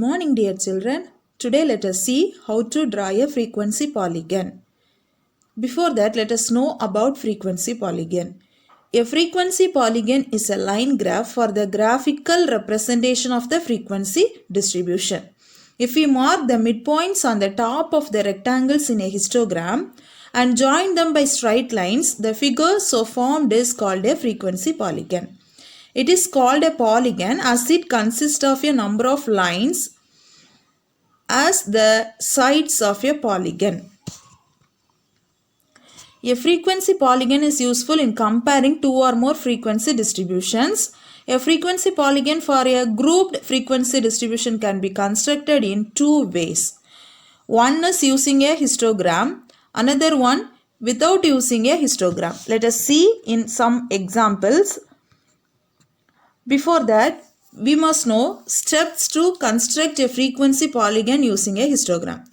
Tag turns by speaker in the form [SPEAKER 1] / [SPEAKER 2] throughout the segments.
[SPEAKER 1] morning, dear children. Today let us see how to draw a frequency polygon. Before that, let us know about frequency polygon. A frequency polygon is a line graph for the graphical representation of the frequency distribution. If we mark the midpoints on the top of the rectangles in a histogram and join them by straight lines, the figure so formed is called a frequency polygon. It is called a polygon as it consists of a number of lines as the sides of a polygon. A frequency polygon is useful in comparing two or more frequency distributions. A frequency polygon for a grouped frequency distribution can be constructed in two ways. One is using a histogram, another one without using a histogram. Let us see in some examples. Before that, we must know steps to construct a frequency polygon using a histogram.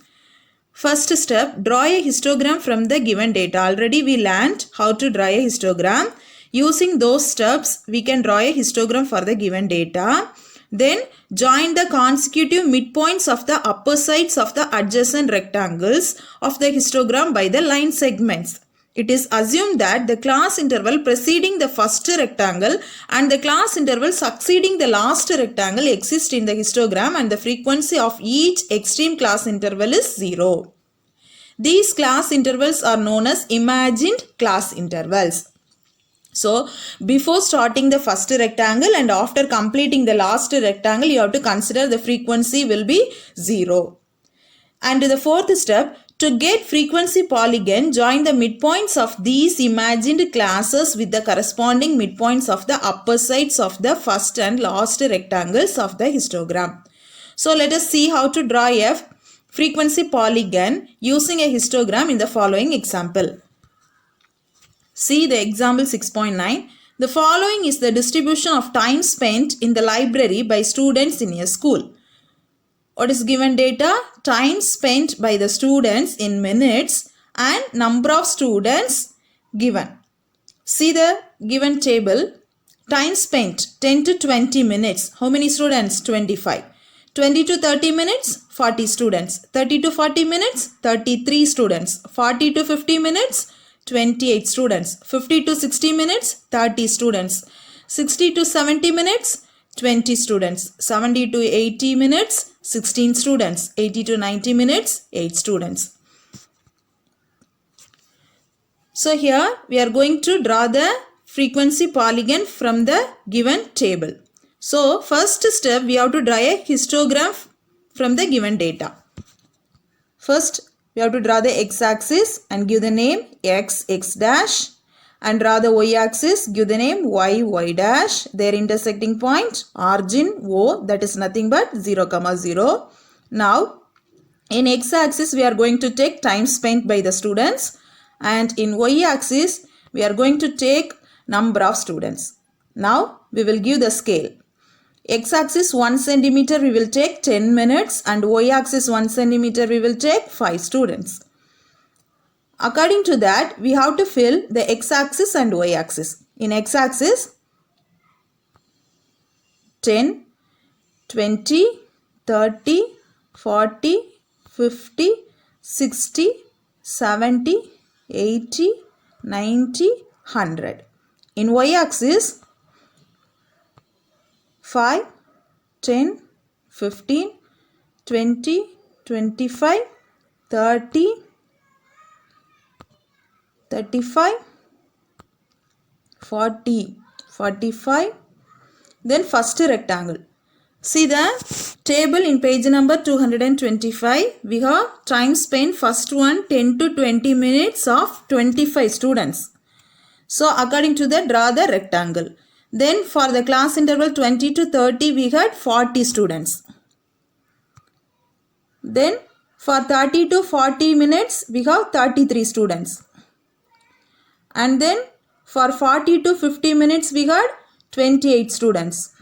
[SPEAKER 1] First step, draw a histogram from the given data. Already we learned how to draw a histogram. Using those steps, we can draw a histogram for the given data. Then join the consecutive midpoints of the upper sides of the adjacent rectangles of the histogram by the line segments. It is assumed that the class interval preceding the first rectangle and the class interval succeeding the last rectangle exist in the histogram and the frequency of each extreme class interval is 0. These class intervals are known as imagined class intervals. So, before starting the first rectangle and after completing the last rectangle, you have to consider the frequency will be 0. And the fourth step, to get frequency polygon, join the midpoints of these imagined classes with the corresponding midpoints of the upper sides of the first and last rectangles of the histogram. So let us see how to draw a frequency polygon using a histogram in the following example. See the example 6.9. The following is the distribution of time spent in the library by students in a school. What is given data? Time spent by the students in minutes and number of students given. See the given table. Time spent 10 to 20 minutes. How many students? 25. 20 to 30 minutes? 40 students. 30 to 40 minutes? 33 students. 40 to 50 minutes? 28 students. 50 to 60 minutes? 30 students. 60 to 70 minutes? 20 students. 70 to 80 minutes? 16 students. 80 to 90 minutes? 8 students. So here we are going to draw the frequency polygon from the given table. So first step, we have to draw a histogram from the given data. First we have to draw the x-axis and give the name x dash, and draw the y-axis, give the name y dash. Their intersecting point origin O, that is nothing but 0, 0. Now in x-axis we are going to take time spent by the students, and in y-axis we are going to take number of students. Now we will give the scale. X-axis 1 centimeter we will take 10 minutes, and y-axis 1 centimeter we will take 5 students. According to that, we have to fill the x-axis and y-axis. In x-axis, 10, 20, 30, 40, 50, 60, 70, 80, 90, 100. In y-axis, 5, 10, 15, 20, 25, 30, 35, 40, 45. Then first rectangle. See the table in page number 225. We have time spent first one 10 to 20 minutes of 25 students. So according to that, draw the rectangle. Then for the class interval 20 to 30 we had 40 students. Then for 30 to 40 minutes we have 33 students. And then for 40 to 50 minutes we got 28 students.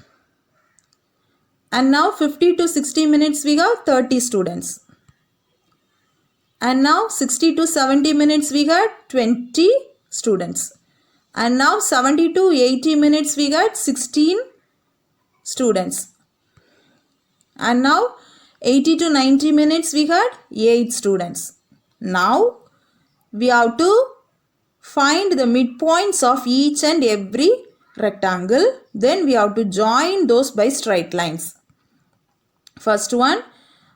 [SPEAKER 1] And now 50 to 60 minutes we got 30 students. And now 60 to 70 minutes we got 20 students. And now 70 to 80 minutes we got 16 students. And now 80 to 90 minutes we had 8 students. Now we have to find the midpoints of each and every rectangle. Then we have to join those by straight lines. First one,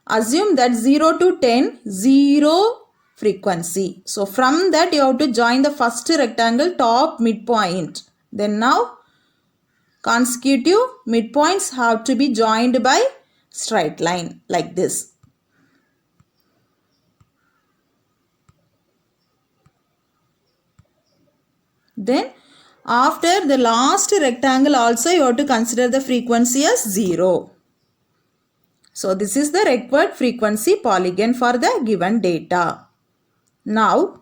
[SPEAKER 1] assume that 0 to 10, 0 frequency. So from that you have to join the first rectangle top midpoint. Then now consecutive midpoints have to be joined by straight line like this. Then after the last rectangle also you have to consider the frequency as 0. So this is the required frequency polygon for the given data. Now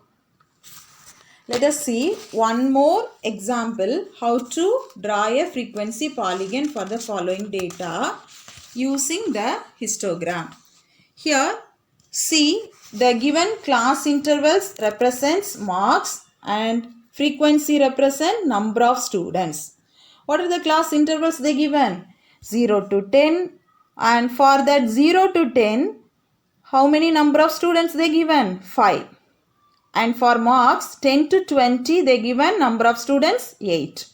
[SPEAKER 1] let us see one more example how to draw a frequency polygon for the following data using the histogram. Here see the given class intervals represents marks and frequency represent number of students. What are the class intervals they given? 0 to 10, and for that 0 to 10 how many number of students they given? 5. And for marks 10 to 20 they given number of students 8.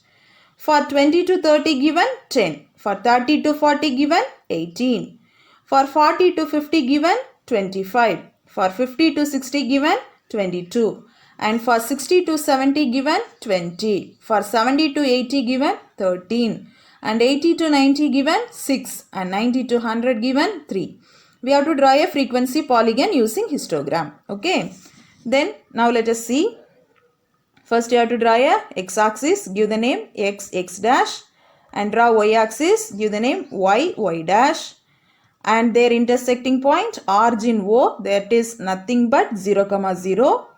[SPEAKER 1] For 20 to 30 given 10. For 30 to 40 given 18. For 40 to 50 given 25. For 50 to 60 given 22. And for 60 to 70 given 20. For 70 to 80 given 13. And 80 to 90 given 6. And 90 to 100 given 3. We have to draw a frequency polygon using histogram. Okay. Then now let us see. First you have to draw a x-axis, give the name x dash, and draw y-axis, give the name y dash, and their intersecting point origin O, that is nothing but 0, 0.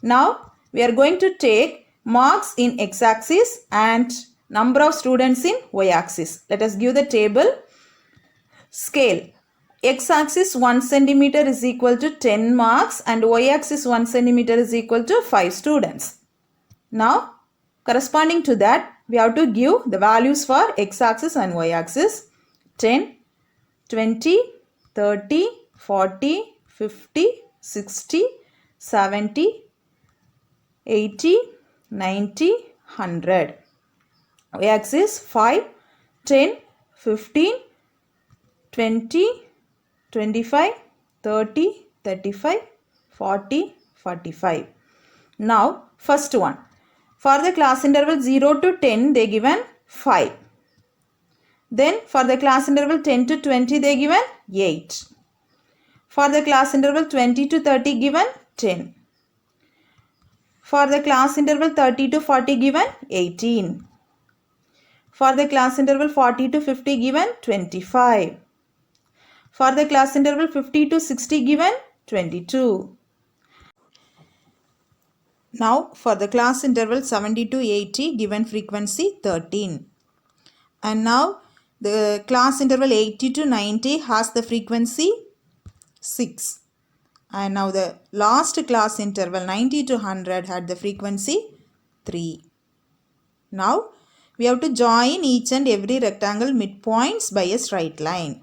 [SPEAKER 1] Now we are going to take marks in x-axis and number of students in y-axis. Let us give the table. Scale. X-axis 1 cm is equal to 10 marks and y-axis 1 cm is equal to 5 students. Now, corresponding to that, we have to give the values for x-axis and y-axis. 10, 20, 30, 40, 50, 60, 70, 80, 90, 100. Y-axis 5, 10, 15, 20, 25, 30, 35, 40, 45. Now, first one. For the class interval 0 to 10, they given 5. Then, for the class interval 10 to 20, they given 8. For the class interval 20 to 30, given 10. For the class interval 30 to 40, given 18. For the class interval 40 to 50, given 25. For the class interval 50 to 60 given 22. Now for the class interval 70 to 80 given frequency 13. And now the class interval 80 to 90 has the frequency 6. And now the last class interval 90 to 100 had the frequency 3. Now we have to join each and every rectangle midpoints by a straight line.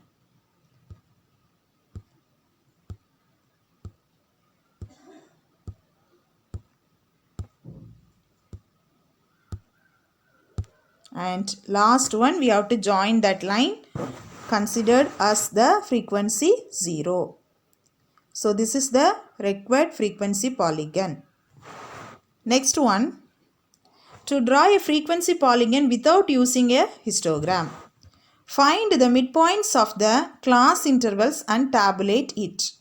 [SPEAKER 1] And last one we have to join that line considered as the frequency 0. So this is the required frequency polygon. Next one, to draw a frequency polygon without using a histogram. Find the midpoints of the class intervals and tabulate it.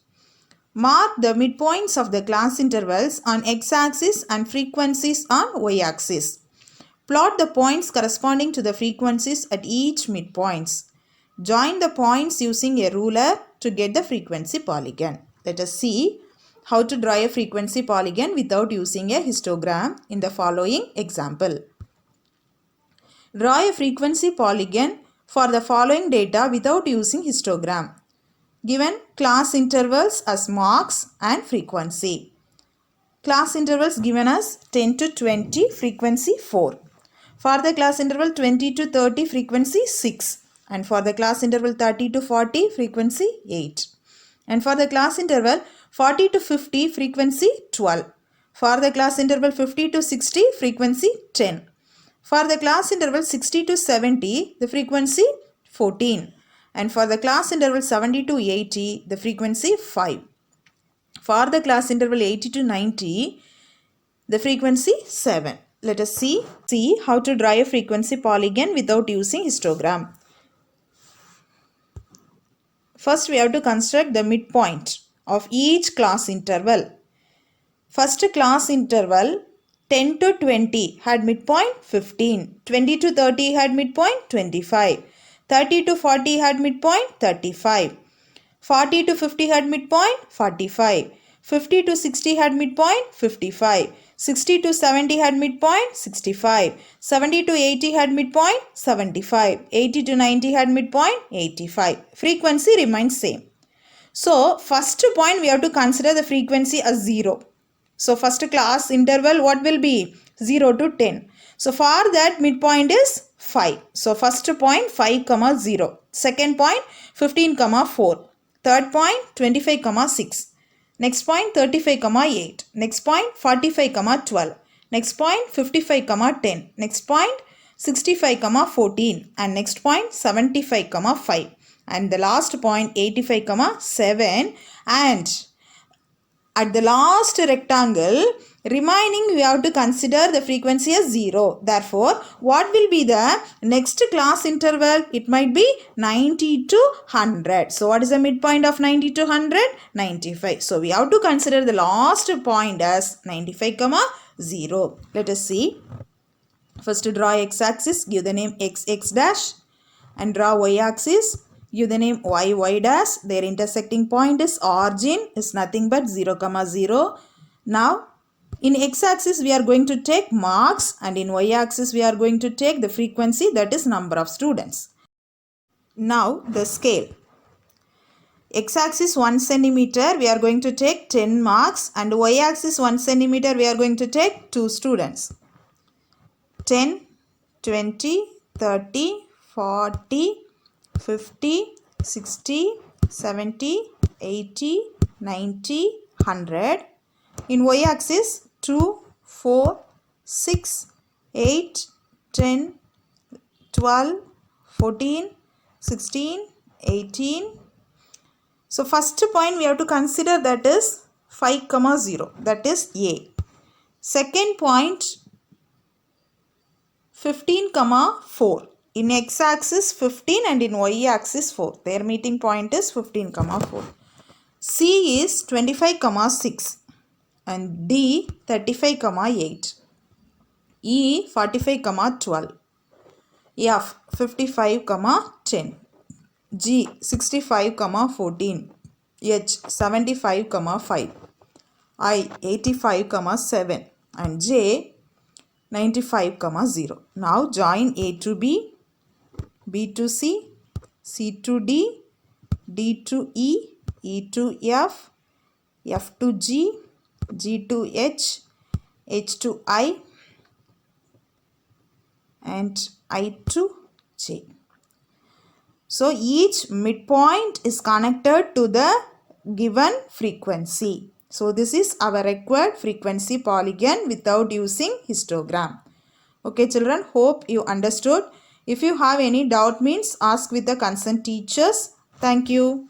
[SPEAKER 1] Mark the midpoints of the class intervals on x-axis and frequencies on y-axis. Plot the points corresponding to the frequencies at each midpoints. Join the points using a ruler to get the frequency polygon. Let us see how to draw a frequency polygon without using a histogram in the following example. Draw a frequency polygon for the following data without using histogram. Given class intervals as marks and frequency. Class intervals given as 10 to 20, frequency 4. For the class interval 20 to 30, frequency 6. And for the class interval 30 to 40, frequency 8. And for the class interval 40 to 50, frequency 12. For the class interval 50 to 60, frequency 10. For the class interval 60 to 70, the frequency 14. And for the class interval 70 to 80, the frequency 5. For the class interval 80 to 90, the frequency 7. Let us see how to draw a frequency polygon without using histogram. First, we have to construct the midpoint of each class interval. First class interval 10 to 20 had midpoint 15, 20 to 30 had midpoint 25, 30 to 40 had midpoint 35, 40 to 50 had midpoint 45, 50 to 60 had midpoint 55, 60 to 70 had midpoint 65, 70 to 80 had midpoint 75, 80 to 90 had midpoint 85. Frequency remains same. So first point we have to consider the frequency as 0. So first class interval what will be? 0 to 10. So for that midpoint is 5. So first point 5, 0. Second point 15, 4. Third point 25, 6. Next point 35, 8. Next point 45, 12. Next point 55, 10. Next point 65, 14. And next point 75, 5. And the last point 85, 7. And at the last rectangle remaining we have to consider the frequency as 0. Therefore, what will be the next class interval? It might be 90 to 100. So, what is the midpoint of 90 to 100? 95. So, we have to consider the last point as 95, 0. Let us see. First, draw x-axis, give the name x dash, and draw y-axis. Give the name y dash. Their intersecting point is origin is nothing but 0, 0. Now in x-axis we are going to take marks and in y-axis we are going to take the frequency, that is number of students. Now the scale. X-axis 1 centimeter we are going to take 10 marks and y-axis 1 centimeter we are going to take 2 students. 10, 20, 30, 40, 50, 60, 70, 80, 90, 100. In y-axis 2, 4, 6, 8, 10, 12, 14, 16, 18. So first point we have to consider, that is 5, 0. That is A. Second point 15, 4. In x-axis 15 and in y-axis 4. Their meeting point is 15, 4. C is 25, 6. And D 35, 8. E 45, 12. F 55, 10. G 65, 14. H 75, 5. I 85, 7. And J 95, 0. Now join A to B, B to C, C to D, D to E, E to F, F to G, G to H, H to I, and I to J. So each midpoint is connected to the given frequency. So this is our required frequency polygon without using histogram. Okay children, hope you understood. If you have any doubt means ask with the concerned teachers. Thank you.